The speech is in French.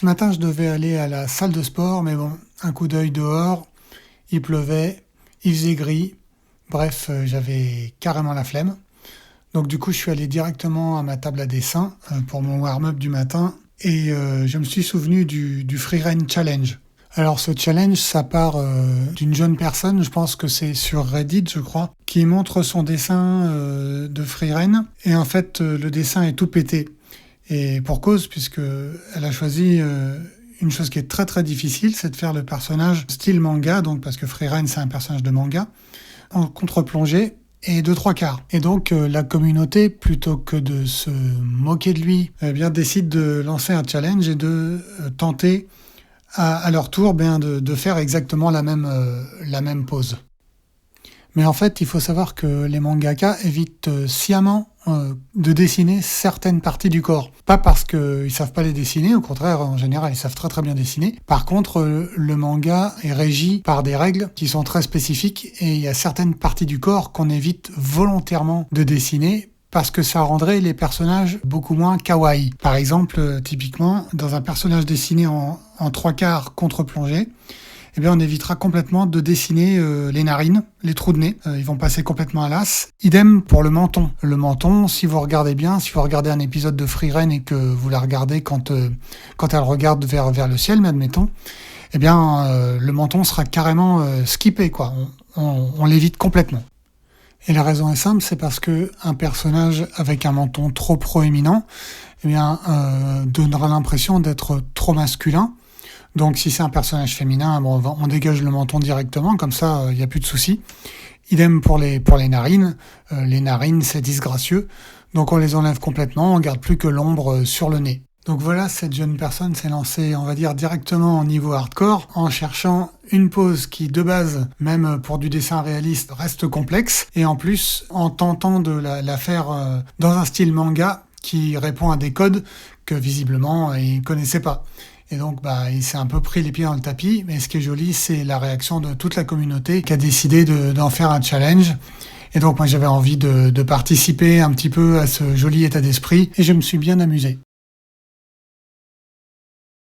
Ce matin, je devais aller à la salle de sport, mais bon, un coup d'œil dehors, il pleuvait, il faisait gris. Bref, j'avais carrément la flemme. Donc du coup, je suis allé directement à ma table à dessin pour mon warm-up du matin et je me suis souvenu du Freerun Challenge. Alors ce challenge, ça part d'une jeune personne, je pense que c'est sur Reddit, je crois, qui montre son dessin de freerun. Et en fait, le dessin est tout pété. Et pour cause, puisque elle a choisi une chose qui est très très difficile, c'est de faire le personnage style manga, donc parce que freerun c'est un personnage de manga, en contre-plongée et de 3/4. Et donc la communauté, plutôt que de se moquer de lui, décide de lancer un challenge et de tenter à leur tour de faire exactement la même pose. Mais en fait, il faut savoir que les mangaka évitent sciemment de dessiner certaines parties du corps. Pas parce qu'ils savent pas les dessiner, au contraire, en général, ils savent très très bien dessiner. Par contre, le manga est régi par des règles qui sont très spécifiques et il y a certaines parties du corps qu'on évite volontairement de dessiner parce que ça rendrait les personnages beaucoup moins kawaii. Par exemple, typiquement, dans un personnage dessiné en 3/4 contre-plongée, on évitera complètement de dessiner les narines, les trous de nez. Ils vont passer complètement à l'as. Idem pour le menton. Le menton, si vous regardez bien, si vous regardez un épisode de Freerun et que vous la regardez quand elle regarde vers le ciel, admettons, le menton sera carrément skippé, quoi. On l'évite complètement. Et la raison est simple, c'est parce que un personnage avec un menton trop proéminent, donnera l'impression d'être trop masculin. Donc si c'est un personnage féminin, on dégage le menton directement, comme ça il n'y a plus de soucis. Idem pour les narines. Les narines, c'est disgracieux, donc on les enlève complètement, on garde plus que l'ombre sur le nez. Donc voilà, cette jeune personne s'est lancée, on va dire, directement au niveau hardcore, en cherchant une pose qui, de base, même pour du dessin réaliste, reste complexe, et en plus, en tentant de la faire dans un style manga qui répond à des codes que, visiblement, il ne connaissait pas. Et donc, il s'est un peu pris les pieds dans le tapis, mais ce qui est joli, c'est la réaction de toute la communauté qui a décidé d'en faire un challenge. Et donc, moi, j'avais envie de participer un petit peu à ce joli état d'esprit, et je me suis bien amusé.